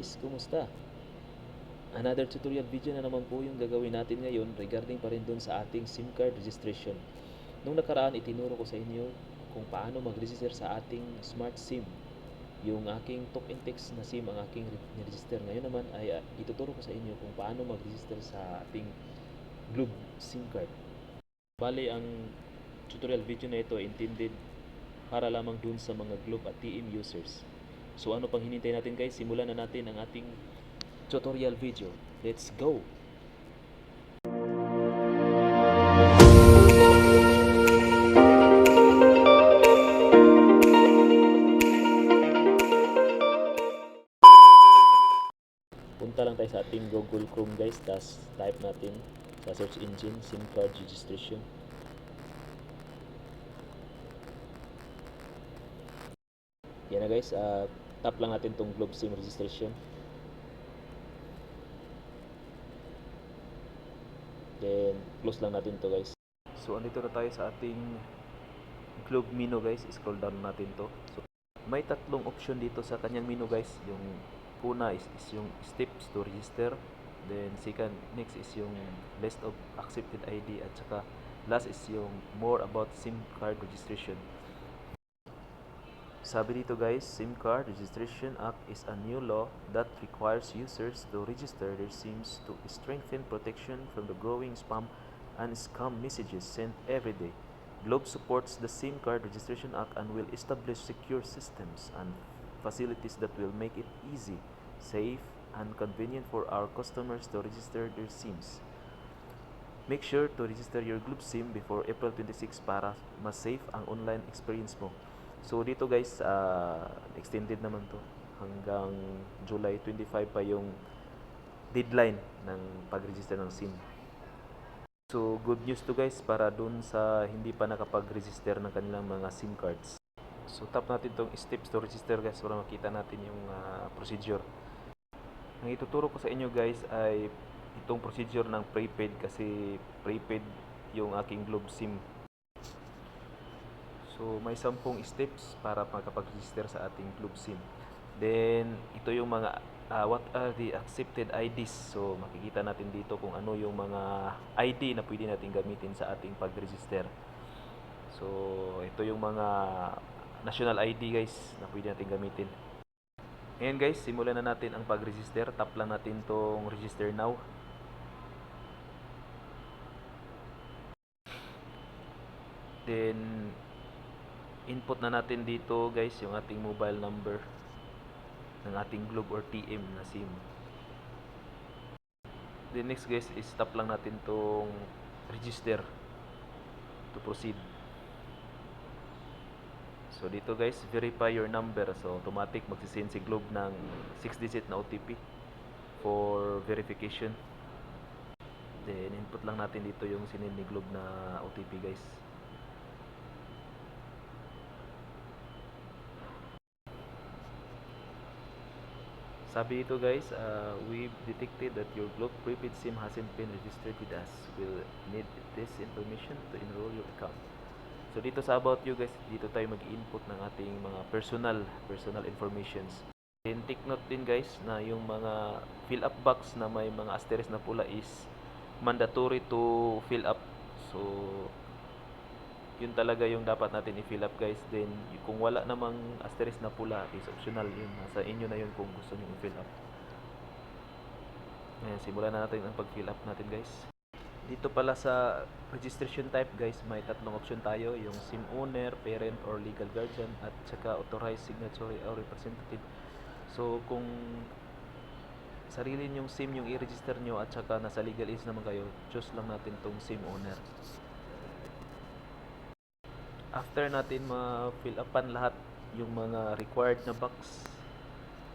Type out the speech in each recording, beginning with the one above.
guys, kumusta? Another tutorial video na naman po yung gagawin natin ngayon regarding pa rin dun sa ating SIM card registration. Nung nakaraan, itinuro ko sa inyo kung paano mag-register sa ating smart SIM. Yung aking talk and text na SIM ang aking register. Ngayon naman ay ituturo ko sa inyo kung paano mag-register sa ating Globe SIM card. Bali, ang tutorial video na ito ay intended para lamang dun sa mga Globe at TM users. So ano pang hinintay natin guys? Simulan na natin ang ating tutorial video. Let's go! Punta lang tayo sa ating Google Chrome guys. Tapos type natin sa search engine SIM card registration. Yan na guys. Tap lang natin tong Globe SIM registration. Then close lang natin to guys. So andito na tayo sa ating Globe menu guys. Scroll down natin to. So may tatlong option dito sa kanyang menu guys. Yung una is yung steps to register. Then second, next is yung list of accepted ID. At saka last is yung more about SIM card registration. Sabi dito guys, SIM Card Registration Act is a new law that requires users to register their SIMs to strengthen protection from the growing spam and scam messages sent every day. Globe supports the SIM Card Registration Act and will establish secure systems and facilities that will make it easy, safe, and convenient for our customers to register their SIMs. Make sure to register your Globe SIM before April 26 para mas safe ang online experience mo. So dito guys, extended naman to hanggang July 25 pa yung deadline ng pag-register ng SIM. So good news to guys para dun sa hindi pa nakapag-register ng kanilang mga SIM cards. So tap natin tong steps to register guys para makita natin yung procedure. Ang ituturo ko sa inyo guys ay itong procedure ng prepaid kasi prepaid yung aking Globe SIM. So may 10 steps para makapag-register sa ating Globe SIM. Then ito yung mga what are the accepted IDs. So makikita natin dito kung ano yung mga ID na pwede natin gamitin sa ating pag-register. So ito yung mga national ID guys na pwede natin gamitin. Ngayon guys, simulan na natin ang pag-register. Tap lang natin tong register now. Then input na natin dito guys yung ating mobile number ng ating Globe or TM na SIM. The next guys is tap lang natin tong register to proceed. So dito guys, verify your number. So automatic magsisend si Globe ng 6-digit na OTP for verification. Then input lang natin dito yung sinend ni Globe na OTP guys. Sabi dito guys, we've detected that your Globe prepaid SIM hasn't been registered with us. We'll need this information to enroll your account. So dito sa about you guys, dito tayo mag-input ng ating mga personal informations. Then take note din guys na yung mga fill up box na may mga asterisk na pula is mandatory to fill up. So yun talaga yung dapat natin i-fill up guys. Then kung wala namang asterisk na pula is optional yun. Nasa inyo na yun kung gusto nyo i-fill up. Ayan, simulan na natin ang pag-fill up natin guys. Dito pala sa registration type guys, may tatlong option tayo. Yung SIM owner, parent, or legal guardian, at saka authorized signatory or representative. So kung sarili nyong SIM yung i-register nyo at saka nasa legal age naman kayo, choose lang natin tong SIM owner. After natin ma-fill upan lahat yung mga required na box,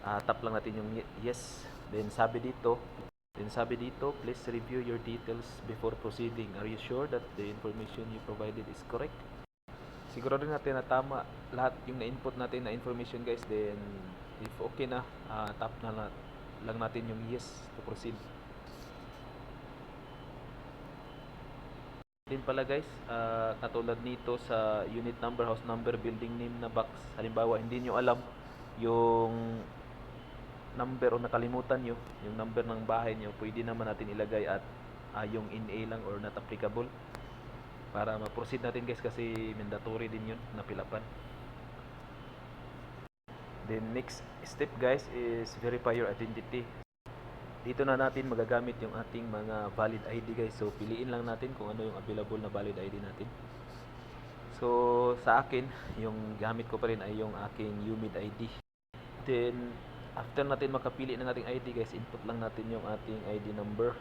tap lang natin yung yes. Then sabi dito, please review your details before proceeding. Are you sure that the information you provided is correct? Sigurado natin na tama lahat yung na-input natin na information guys. Then if okay na, tap na lang natin yung yes to proceed. Din pala guys, katulad nito sa unit number, house number, building name na box, halimbawa hindi nyo alam yung number o nakalimutan nyo yung number ng bahay nyo, pwede naman natin ilagay at yung NA lang or not applicable para ma-proceed natin guys, kasi mandatory din yun na pilapan. Then next step guys is verify your identity. Dito na natin magagamit yung ating mga valid ID guys. So piliin lang natin kung ano yung available na valid ID natin. So sa akin, yung gamit ko pa rin ay yung aking UMID ID. Then after natin makapili ng ating ID guys, input lang natin yung ating ID number.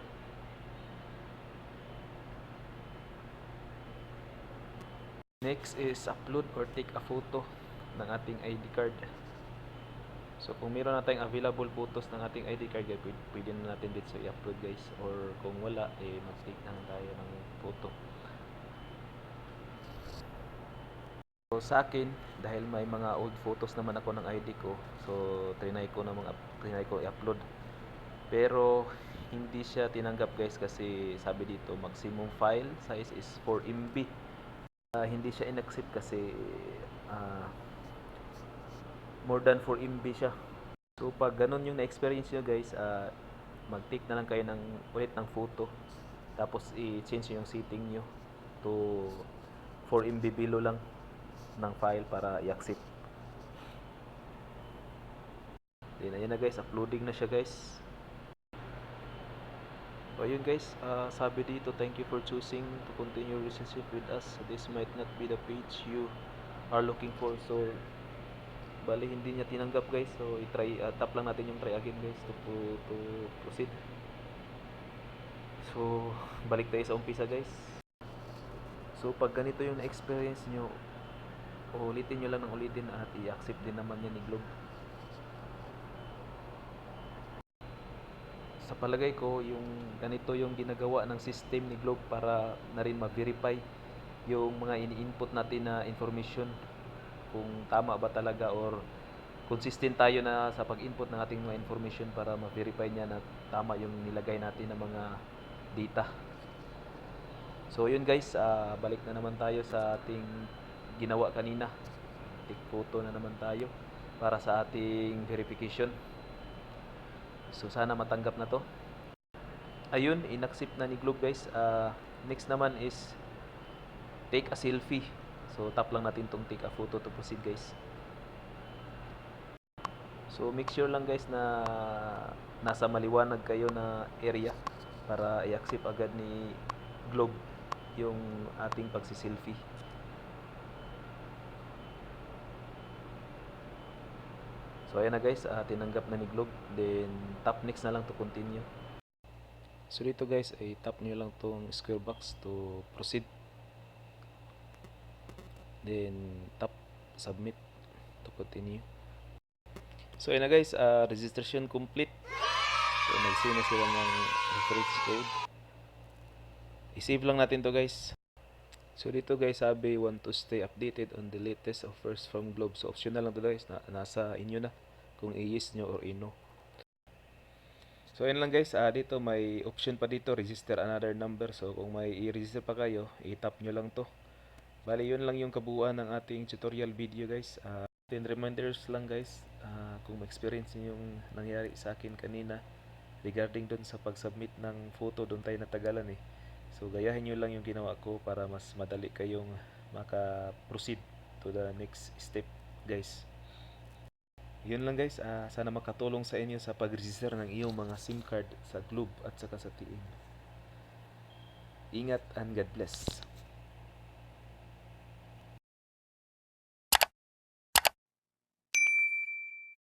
Next is upload or take a photo ng ating ID card. So kung meron na tayong available photos ng ating ID card, pwede na natin dito i-upload guys. Or kung wala, mag-take na tayo ng photo. So sa akin, dahil may mga old photos naman ako ng ID ko, so trinay ko i-upload. Pero hindi siya tinanggap guys, kasi sabi dito maximum file size is 4 MB. Hindi siya in-accept kasi more than 4 MB siya. So pag ganun yung na-experience nyo guys, mag-take na lang kayo ulit ng photo, tapos i-change yung setting nyo to 4 MB below lang ng file para i-accept. Then ayun na guys, uploading na siya guys. So ayun guys, sabi dito, thank you for choosing to continue relationship with us. This might not be the page you are looking for. So bali hindi niya tinanggap guys. So i-try, tap lang natin yung try again guys to proceed. So balik tayo sa umpisa guys. So pag ganito yung na-experience nyo, ulitin nyo lang ng ulitin at i-accept din naman yan ni Globe. Sa palagay ko, yung ganito yung ginagawa ng system ni Globe para na rin ma-verify yung mga ini-input natin na information, kung tama ba talaga or consistent tayo na sa pag-input ng ating mga information, para ma-verify niya na tama yung nilagay natin na mga data. So yun guys, balik na naman tayo sa ating ginawa kanina. Take photo na naman tayo para sa ating verification. So sana matanggap na to. Ayun, in-accept na ni Globe guys. Next naman is take a selfie. So tap lang natin tong take a photo to proceed guys. So make sure lang guys na nasa maliwanag kayo na area para i-accept agad ni Globe yung ating pagsiselfie. So ayan na guys, tinanggap na ni Globe. Then tap next na lang to continue. So dito guys, ay tap nyo lang tong square box to proceed. Then tap submit to continue. So ayan na guys, registration complete. So nag-save na sila ng reference code. I-save lang natin to guys. So dito guys, sabi want to stay updated on the latest offers from Globe. So optional lang to guys, nasa inyo na kung i-yes nyo or i-no. So ayun lang guys, dito may option pa dito, register another number. So kung may i-register pa kayo, i-tap nyo lang to. Bali yun lang yung kabuuan ng ating tutorial video guys. Then reminders lang guys, kung ma-experience nyo yung nangyari sa akin kanina regarding dun sa pag-submit ng photo, dun tayo natagalan eh. So gayahin nyo lang yung ginawa ko para mas madali kayong maka-proceed to the next step guys. Yun lang guys, sana makatulong sa inyo sa pag-register ng iyong mga SIM card sa Globe at saka sa TM. Ingat and God bless.